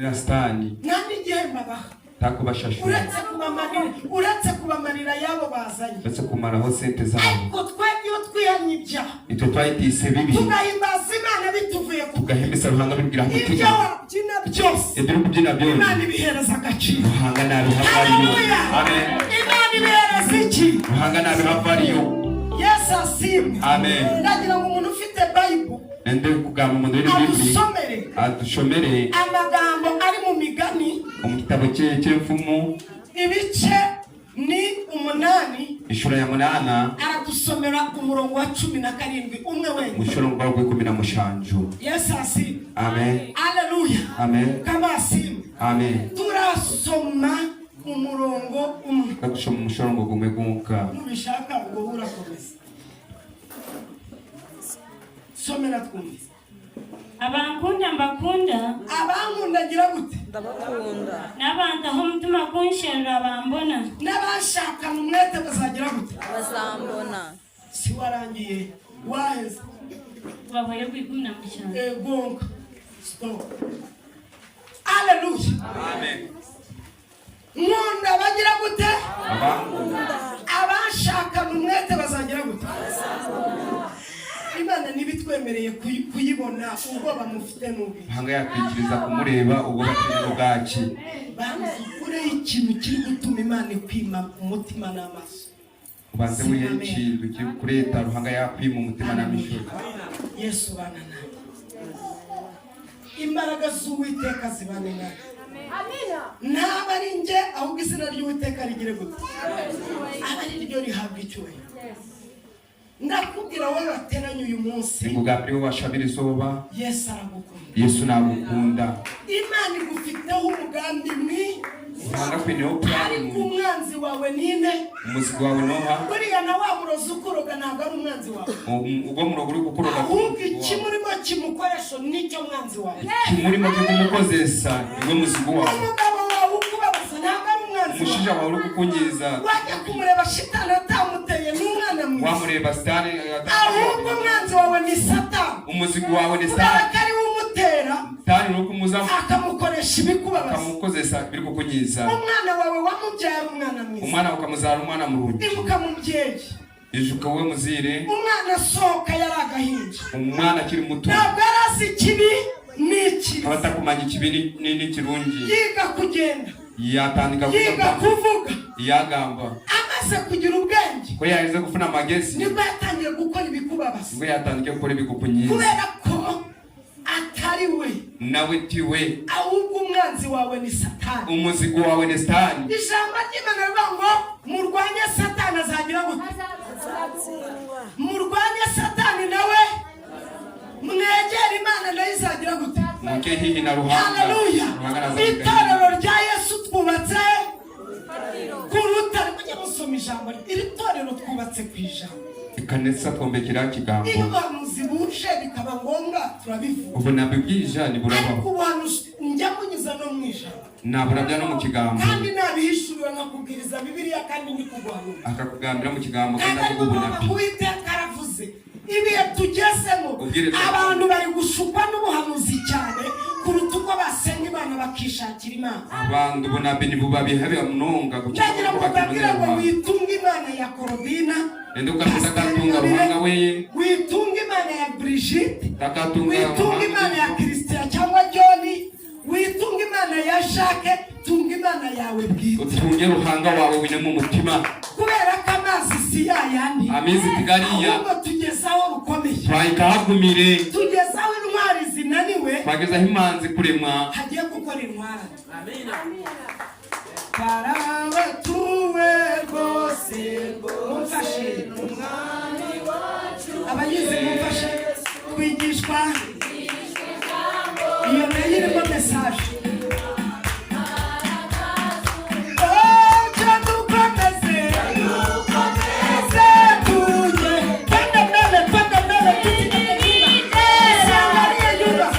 Rastani. Nani jemba takubashashura uretse kubamarira yabo bazanye uretse kumaraho sente zabo ariko twebwe twiyanyibya ito twayitise bibi tugahimbaza Imana bituvuye tugahimisa ruhanga bigira ngo ibyo wabyina byose ibyo kubyina byose Imana ibihereza agaciro ruhanga nabi havariyo amen Imana ibihereza iki ruhanga nabi havariyo Yesu asimwe amen ndagira ngo umuntu ufite Bible ende kugamba mu ndimi bibi adushomere amagambo ari mu migani mu kitabo cy'imfumu ibice ni 8 ishura ya 8 aradusomera umurongo wa 17 umwe wenye mushorongwa rwe 15 Yesu asi amen haleluya amen kama asi amen turasoma umurongo umwe kagushoma mushorongo gumwe gunka mubishaka ngo urakomeza somera twumve abankunda mbakunda abankunda gira gute ndabakunda n'abantu aho umutima kunsherera bambona n'abashakana umwete bazagira gute bazambona si warangiye waheze bavuye kwikunda mushana gonga stop haleluya amen nkunda bagira gute abankunda abashakana umwete bazagira gute Imana nibitwemereye kuyibona ubwo bamufite nubi hanga yakwikiriza kumureba ubwo bakeneye ubwaki bamukure ikintu kiri gutuma Imana ikwima umutima n'amaso ubanze wiyekintu kiri kureta ruhanga yakwima umutima n'amishuri Yesu banana imbaraga z'Uwiteka zibane nawe amina naba ari nje ahubwo izina ry'Uwiteka rigire gute abari ryo rihabwa icyubahiro ndakubwira wowe wateranye uyu munsi ngugabire washabira izuba Yesu aragukunda Yesu nagukunda Imana igufiteho umugambi mwi hanga kwineo plan umwanzi wawe nine umuzigo wawe noha buriya na wa murozi ukuroga ntabwo ari umwanzi wawe ubwo murogo uri gukuroga ahubwo ikimurimo kimukoresha nicyo mwanzi wawe kimurimo kumukozesa niwe muzigo wawe umugabo wawe ukubabaza ntabwo ari umwanzi wawe umushija wawe uri gukunyiza wajya kumureba shitani atamuteye n'umwana mwiza wamureba Satani ahubwo umwanzi wawe ni Satani umuzigo wawe ni kubera Satani ko ari we umutera Satani uri kumuzamu akamukoresha ibikubabaza akamukozesa biri kukunyiza umwana wawe wamubyara umwana mwiza umwana ukamuzara umwana murugi ibuka mubyeyi ijuka we muzire umwana soka yari agahinja umwana akiri muto ntabwo yarazi ikibi n'iki abatakumanya ikibi n'ikirungi yiga kugenda yatandika yiga kuvuga yagamba amaze kugira ubwenge ko yaheze gufuna amagezi nibwo yatangiye gukora ibikubabaza nibwo yatangiye gukora ibikukunyiza kubera ko atari we nawe tiwe ahubwo umwanzi wawe ni Satani umuzigo wawe ni Satani ijambo ry'Imana rivuga ngo murwanye Satani azagira gute murwanye Satani nawe mwegera Imana nayo izagira gute muke hihi na ruhanga haleluya itorero rya Yesu twubatse ku rutare mujye musoma ijambo iri torero twubatse ku ijambo ikanisa twombekera kigambo iyo bamuzi buje bikaba ngombwa turabivuga ubu nabibwija ni burabaho kubantu njya kunyuza no mwijambo naburabya no mu kigambo kandi nabihishuriwe nkakubwiriza Bibiliya kandi ndikugwanira akakugambira mu kigambo kandi kandi akugubu nabi Uwiteka aravuze ibihe tugezemo abantu bari gushukwa n'ubuhanuzi cyane kuruta uko basenga Imana bakishakira Imana abantu bona beni bubabihabe munonga ndagira ngo babwire ngo witunga Imana ya Korobina endo kamisa katunga ruhanga we witunga Imana ya Brigitte takatunga witunga Imana ya Christian cyangwa John witunga Imana ya Jacques tunga Imana yawe bwite utunge ruhanga wawe wine mu mutima kubera ko amazi si yayandi amizi tigariya ahubwo tugezaho rukomeye twayikahagumire tugezaho intwari zinaniwe twagezaho imanzi kuremwa hagiye gukora intwari amina parabatuwe rwose mumfashe umwami wacu abayize mumfashe twigishwa iyo nayo irimo mesaje Hallelujah.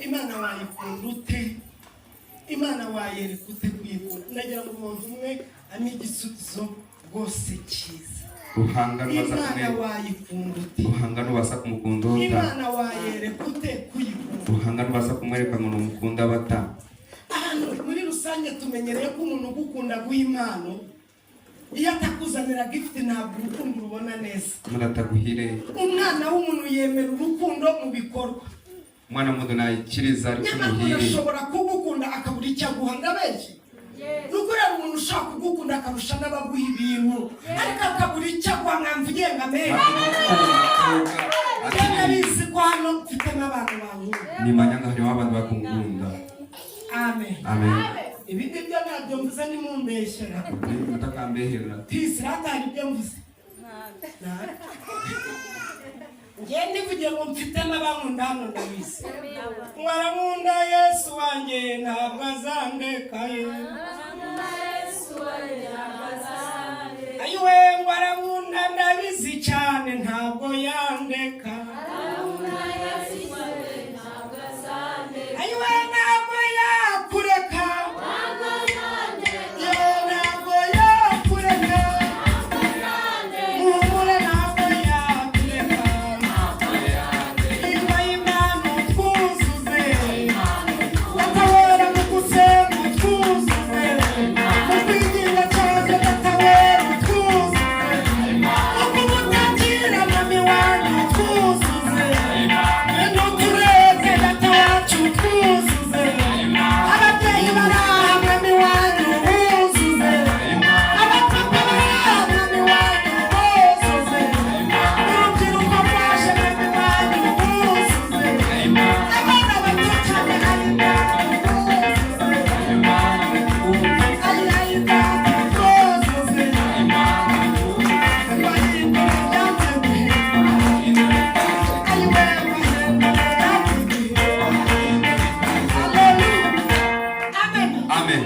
Imana wayikunda ute? Imana wayereka ute kuyikunda? Nagira ngo umuntu umwe ampe igisubizo rwose cyiza. Imana wayikunda ute? Uhangano basa kumukunda uta. Imana wayereka ute kuyikunda? Uhangano basa kumwereka ngo numukunda bata. Ahantu muri rusange tumenyereye ko umuntu ugukunda guha impano iyo atakuzanira gift ntabwo urukundo rubona neza. Murataguhire. Umwana w'umuntu yemera urukundo mu bikorwa. Mwana mudo nayikiriza ari kumuhire. Ashobora kugukunda akabura icyo aguha ndabeje. Nukurera umuntu ushaka kugukunda akarusha n'abaguha ibintu ariko akabura icyo aguha mwamvugiye ngamere. Bizi ko hano mfite n'abantu bankunda. Ni manyanga hari abantu bakungunda. Amen. Amen. Ibindi byo ntabyo mvuze ni mumbeshyera. Mutakambehera. Tisirata hari ibyo mvuze. Ngende kugira ngo mfite n'abankunda hano ndabizi. Ngwarankunda Yesu wanjye ntabwo azandekayo. Ayiwe ngwarankunda ndabizi cyane ntabwo yandeka. Ayiwe ntabwo yakureka. Ntabwo yakureka. Muhumure ntabwo yakureka. Inyuma y'Imana utwuzuze. Datawera mu gusenga utwuzuze. Mu kwigira cyane datawera utwuzuze. Mu kumutakira mami wanyu utwuzuze. Eno tureke data wacu utwuzuze. Ababyeyi baraha mami wanyu buzuze. Abapapa baraha mami wanyu buzuze. Urubyiruko rwaje mami wanyu buzuze. Abana bato cyane hari Imana buzuze. Ari hari Imana buzuze. Bahindura ibyanze guhindura. Ayiwe bahindura ibyanze guhindura. Hallelujah. Amen. Amen.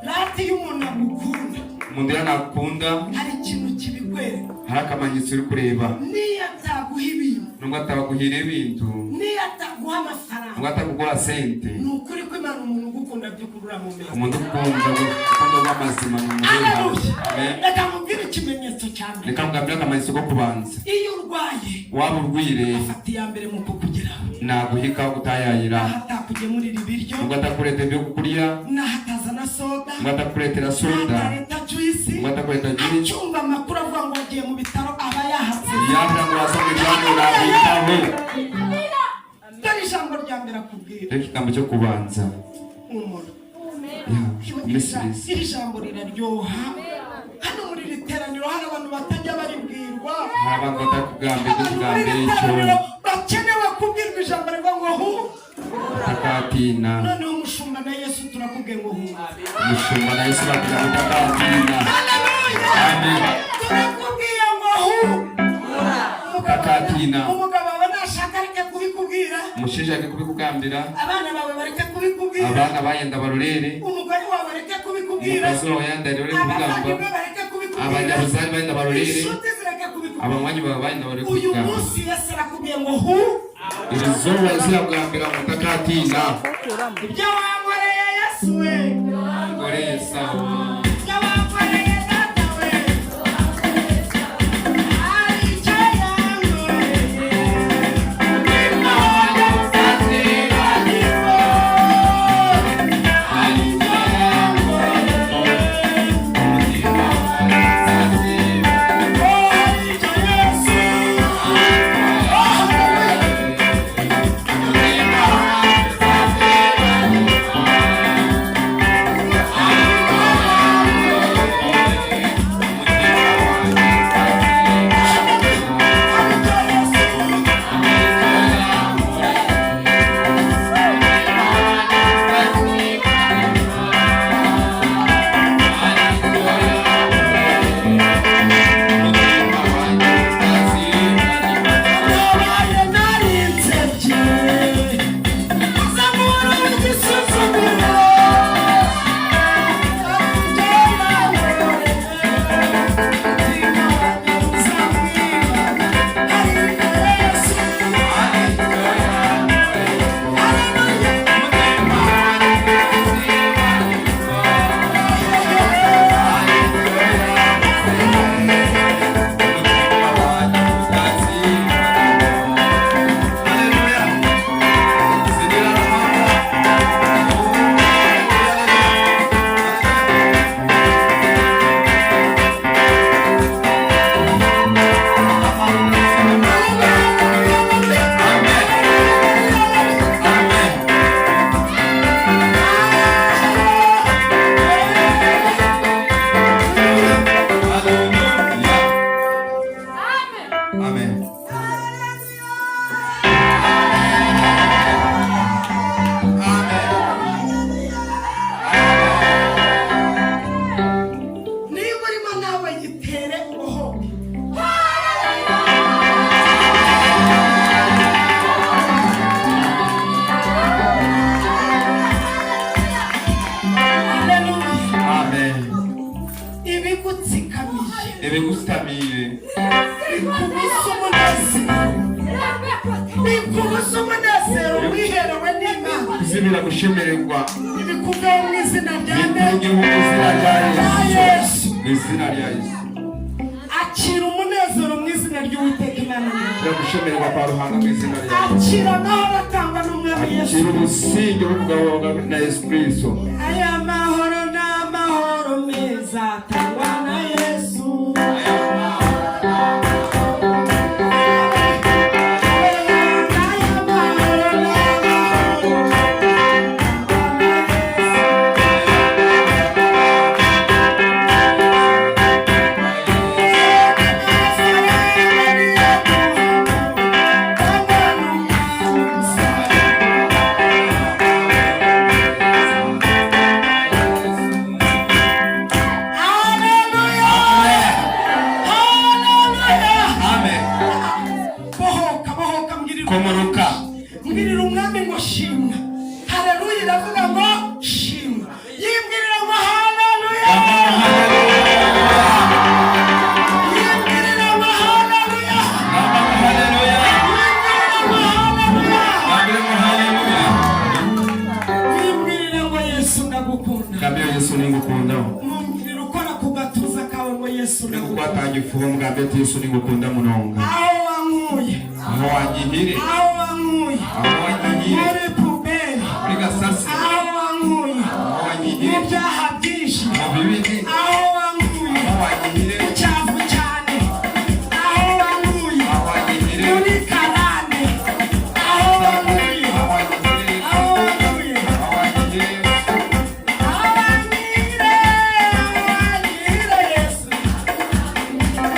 Lati y'umuntu agukunda Umuntu yanakunda hari ikintu kibikwereka. hari akamanyitso uri kureba. Niyo ataguha ibintu, Nubwo atabaguhira ibintu, niyo ataguha amafaranga, nubwo atagukora sente. ni ukuri ko Imana umuntu ugukunda by'ukuri uramumenya. Umuntu ukunda urukundo rw'amazima ni umureba. Haleluya. Amen. Reka mubwire ikimenyetso cya mbere. Reka mugambire akamanyitso ko kubanza. Iyo urwaye Waba urwire afata iya mbere mu kukugeraho. naguhika gutayayira. Naho atakugemurira ibiryo, Nubwo atakureta ibyo kurya, naho atazana soda, nubwo atakuretera soda, atareta juisi, nubwo atakureta juice, acyumva amakuru avuga ngo wagiye mu bitaro aba yahatse. yambira ngo wasanga ijambo urabitaho. Dore ijambo rya mbere akubwira. Reka ikigambo cyo kubanza. Umuntu. Umusirizi. Iri jambo riraryoha. Hano muri iri teraniro hari abantu batajya baribwirwa. Hari abantu batakugambe Muri iri icyo teraniro bakenewe kubwirwa ijambo rivuga ngo hu. takatina. Noneho umushumba na Yesu turakubwiye ngo hu. Umushumba na Yesu bavuga ngo takatina. Amen. Turakubwiye ngo hu. Takatina. Umugabo wawe nashaka areke kubikubwira. Umushishake kubikugambira. Abana bawe bareke kubikubwira. Abana bayenda barorere. Umugore wawe areke kubikubwira. Umukozi wawe yenda rero kubigamba. Abavandimwe bareke kubikubwira. Abanyabuzari bayenda barorere. Inshuti zireke kubikubwira. Abanywanyi bawe bayenda barore Uyu kubigamba. munsi Yesu arakubwiye ngo hu. Iri zuba ziragambira ngo takatina. Ibyo wankoreye Yesu we. Ngoreye sawa. Ibyo wankoreye Data we. Hari icyo yankoreye. Imana izatera niwo. Hari icyo yankoreye. Imana izatera. Oh, hari icyo Yesu. Oh, hallelujah. ebigustabire bikubuza umunezero wiherewe n'Imana kuzibira gushemererwa ibikuveho mu izina rya Yesu mu izina rya Yesu akira umunezero mu izina ry'Uwiteka Imana gushemererwa kwa Ruhanga mu izina rya Yesu akira amahoro atangwa n'Umwami Yesu akira ubusinge bw'ubugabo na Yesu Kristo aya mahoro ni amahoro meza atangwa na Yesu mbwirira umwami ngo shimwa haleluya iravuga ngo shimwa yimbwirira ngo haleluya yimbwirira ngo haleluya yimbwirira ngo Yesu ndagukunda kabyo Yesu ningukunda mbwirira ukora ku gatuza kawe ngo Yesu ndagukunda kwatangira ifuho mugambye Yesu ningukunda munonga aho wankuye aho wanyihire aho wankuye muri puberi muri gasasi aho wankuye mu byaha byinshi aho wankuye mu cyavu cyane aho wankuye muri karande aho wankuye aho wankuye aho wanyire Yesu aho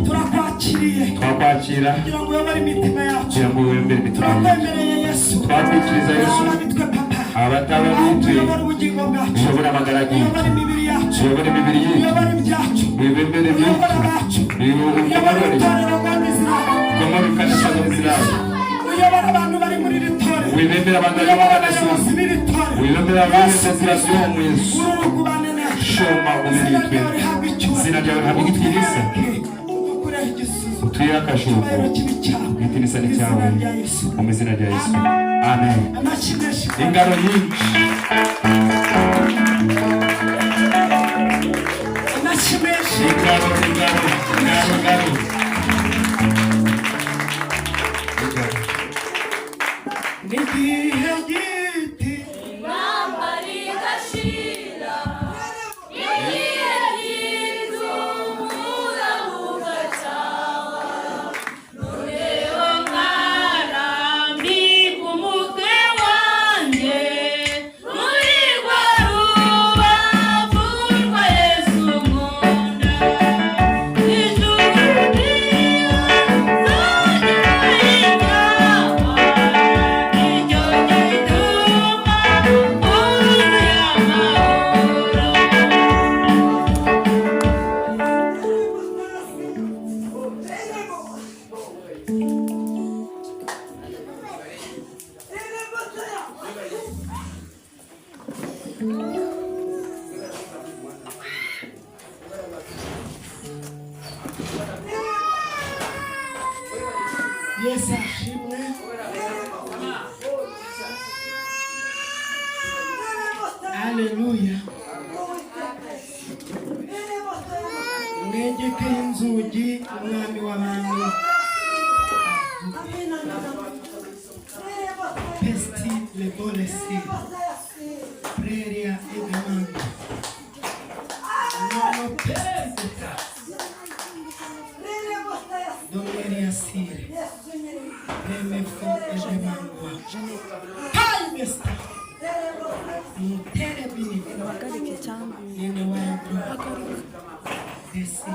twakwakira kugira ngo uyobore imitima yacu kugira ngo uyobore imitima yacu turakwemereye Yesu twatwikiriza Yesu abitwe papa abataba bitwe uyobore ubugingo bwacu uyobore amagara yacu uyobore imibiri yacu uyobore imibiri yacu uyobore ibyacu uyobore uyobore abacu uyobore itorero rwanda Israel uyobore kanisa rwa Israel uyobore abantu bari muri iri torero uyobore abantu bari uyobore muri abayobozi b'iri torero uyobore abayobozi mu Yesu urukubane nacu shoma umilitwe zina ryawe rihabwa igitwirisa utwire akashuko igitwirisa ni cyawe mu izina rya Yesu amen ingaro nyinshi ingaro Intambara igashira, igihe cy'inzumu Yesu ashimwe. Haleluya. Mwegekeye inzugi umwami w'abami. Pesti lebolesi. Preria edemando. Nono pesti. Domeria sire. Preme fo edemando. Hai mesta. Mutere bini. Wagarike cyangwa Yene waya bro. Desi.